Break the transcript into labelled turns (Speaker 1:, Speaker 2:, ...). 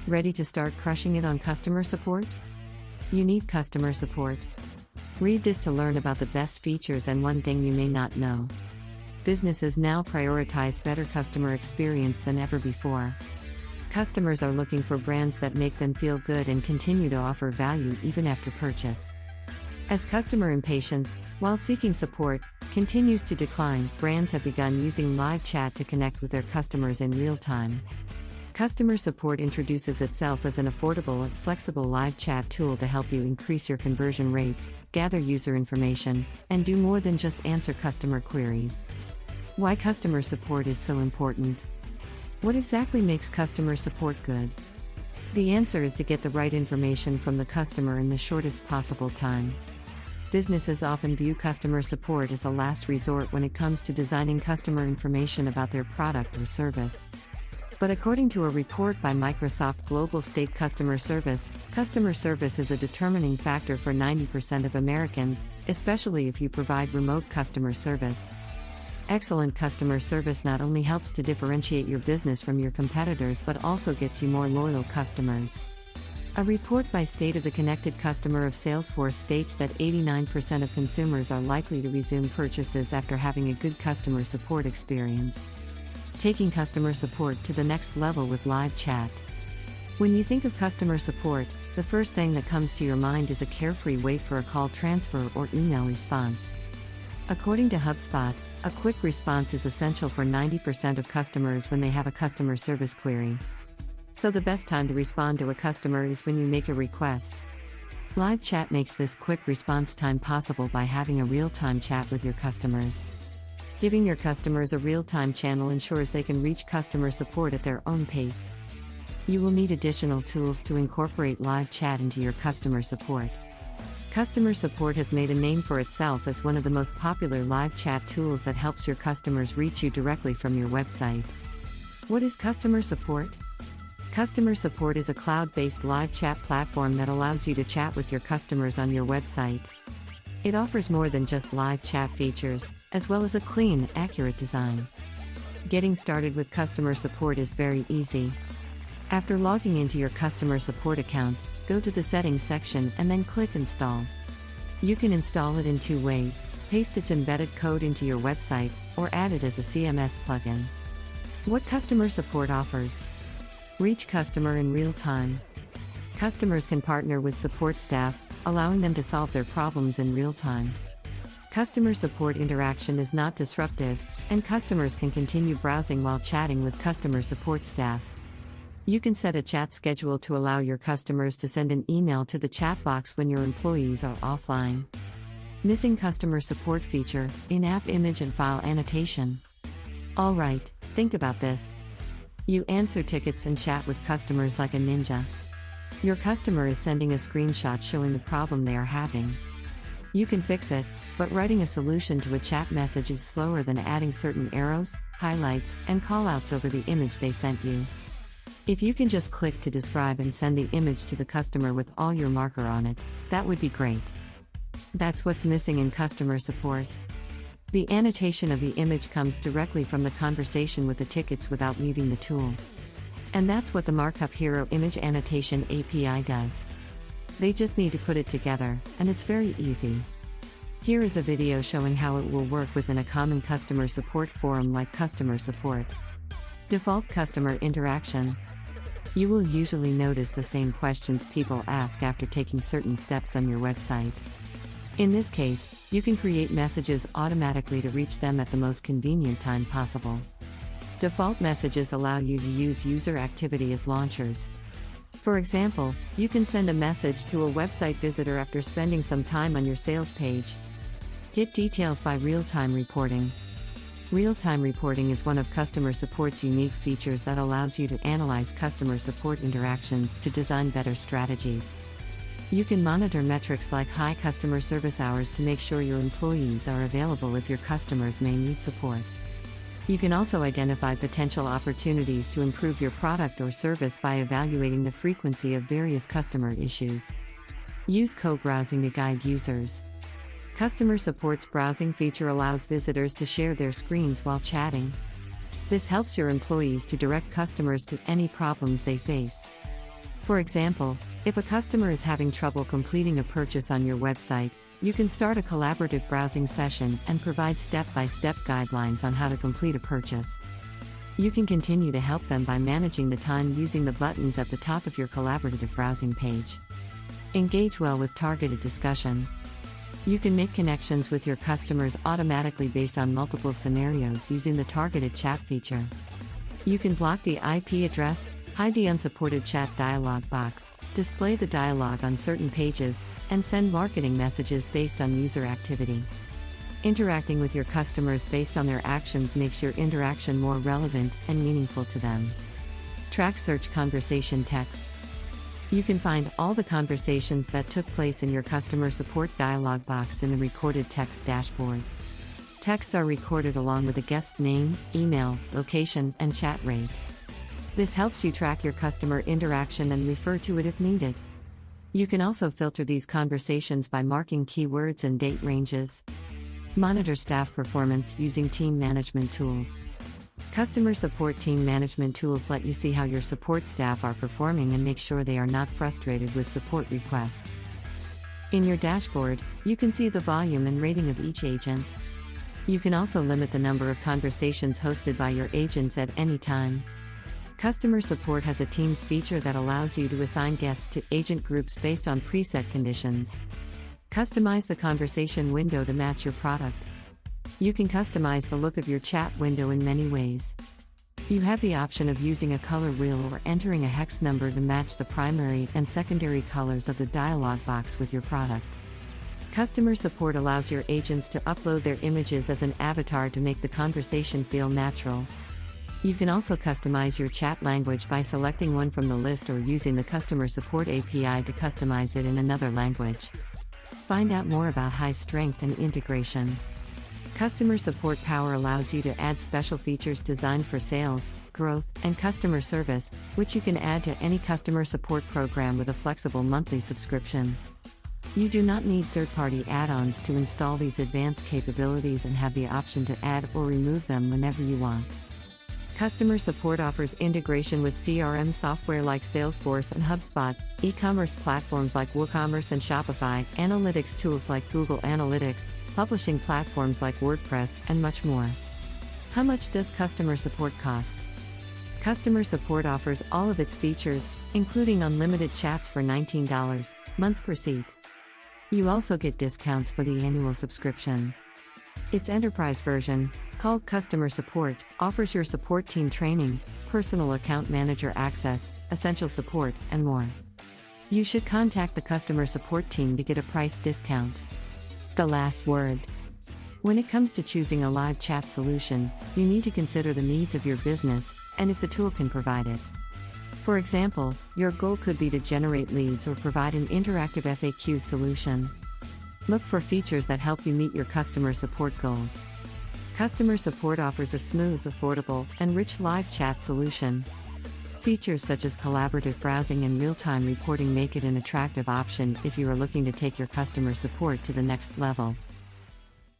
Speaker 1: Ready to start crushing it on customer support? You need customer support. Read this to learn about the best features and one thing you may not know. Businesses now prioritize better customer experience than ever before. Customers are looking for brands that make them feel good and continue to offer value even after purchase. As customer impatience, while seeking support, continues to decline, brands have begun using live chat to connect with their customers in real time. Customer support introduces itself as an affordable and flexible live chat tool to help you increase your conversion rates, gather user information, and do more than just answer customer queries. Why customer support is so important? What exactly makes customer support good? The answer is to get the right information from the customer in the shortest possible time. Businesses often view customer support as a last resort when it comes to designing customer information about their product or service. But according to a report by Microsoft Global State Customer Service is a determining factor for 90% of Americans, especially if you provide remote customer service. Excellent customer service not only helps to differentiate your business from your competitors but also gets you more loyal customers. A report by State of the Connected Customer of Salesforce states that 89% of consumers are likely to resume purchases after having a good customer support experience. Taking customer support to the next level with live chat. When you think of customer support, the first thing that comes to your mind is a carefree wait for a call transfer or email response. According to HubSpot, a quick response is essential for 90% of customers when they have a customer service query. So the best time to respond to a customer is when you make a request. Live chat makes this quick response time possible by having a real-time chat with your customers. Giving your customers a real-time channel ensures they can reach customer support at their own pace. You will need additional tools to incorporate live chat into your customer support. Customer support has made a name for itself as one of the most popular live chat tools that helps your customers reach you directly from your website. What is customer support? Customer support is a cloud-based live chat platform that allows you to chat with your customers on your website. It offers more than just live chat features, as well as a clean, accurate design. Getting started with customer support is very easy. After logging into your customer support account, go to the Settings section and then click Install. You can install it in two ways: paste its embedded code into your website, or add it as a CMS plugin. What customer support offers? Reach customer in real time. Customers can partner with support staff, allowing them to solve their problems in real time. Customer support interaction is not disruptive, and customers can continue browsing while chatting with customer support staff. You can set a chat schedule to allow your customers to send an email to the chat box when your employees are offline. Missing customer support feature, in-app image and file annotation. Alright, think about this. You answer tickets and chat with customers like a ninja. Your customer is sending a screenshot showing the problem they are having. You can fix it, but writing a solution to a chat message is slower than adding certain arrows, highlights, and callouts over the image they sent you. If you can just click to describe and send the image to the customer with all your marker on it, that would be great. That's what's missing in customer support. The annotation of the image comes directly from the conversation with the tickets without leaving the tool. And that's what the Markup Hero Image Annotation API does. They just need to put it together, and it's very easy. Here is a video showing how it will work within a common customer support forum like customer support. Default customer interaction. You will usually notice the same questions people ask after taking certain steps on your website. In this case, you can create messages automatically to reach them at the most convenient time possible. Default messages allow you to use user activity as launchers. For example, you can send a message to a website visitor after spending some time on your sales page. Get details by RealTime Reporting. RealTime Reporting is one of customer support's unique features that allows you to analyze customer support interactions to design better strategies. You can monitor metrics like high customer service hours to make sure your employees are available if your customers may need support. You can also identify potential opportunities to improve your product or service by evaluating the frequency of various customer issues. Use co-browsing to guide users. Customer support's browsing feature allows visitors to share their screens while chatting. This helps your employees to direct customers to any problems they face. For example, if a customer is having trouble completing a purchase on your website, you can start a collaborative browsing session and provide step-by-step guidelines on how to complete a purchase. You can continue to help them by managing the time using the buttons at the top of your collaborative browsing page. Engage well with targeted discussion. You can make connections with your customers automatically based on multiple scenarios using the targeted chat feature. You can block the IP address, hide the unsupported chat dialog box, display the dialog on certain pages, and send marketing messages based on user activity. Interacting with your customers based on their actions makes your interaction more relevant and meaningful to them. Track search conversation texts. You can find all the conversations that took place in your customer support dialog box in the recorded text dashboard. Texts are recorded along with the guest's name, email, location, and chat rate. This helps you track your customer interaction and refer to it if needed. You can also filter these conversations by marking keywords and date ranges. Monitor staff performance using team management tools. Customer support team management tools let you see how your support staff are performing and make sure they are not frustrated with support requests. In your dashboard, you can see the volume and rating of each agent. You can also limit the number of conversations hosted by your agents at any time. Customer support has a Teams feature that allows you to assign guests to agent groups based on preset conditions. Customize the conversation window to match your product. You can customize the look of your chat window in many ways. You have the option of using a color wheel or entering a hex number to match the primary and secondary colors of the dialog box with your product. Customer support allows your agents to upload their images as an avatar to make the conversation feel natural. You can also customize your chat language by selecting one from the list or using the Customer Support API to customize it in another language. Find out more about high strength and integration. Customer Support Power allows you to add special features designed for sales, growth, and customer service, which you can add to any customer support program with a flexible monthly subscription. You do not need third-party add-ons to install these advanced capabilities and have the option to add or remove them whenever you want. Customer support offers integration with CRM software like Salesforce and HubSpot, e-commerce platforms like WooCommerce and Shopify, analytics tools like Google Analytics, publishing platforms like WordPress, and much more. How much does customer support cost? Customer support offers all of its features, including unlimited chats for $19 month per seat. You also get discounts for the annual subscription. Its enterprise version, called Customer Support, offers your support team training, personal account manager access, essential support, and more. You should contact the customer support team to get a price discount. The last word. When it comes to choosing a live chat solution, you need to consider the needs of your business and if the tool can provide it. For example, your goal could be to generate leads or provide an interactive FAQ solution. Look for features that help you meet your customer support goals. Customer support offers a smooth, affordable, and rich live chat solution. Features such as collaborative browsing and real-time reporting make it an attractive option if you are looking to take your customer support to the next level.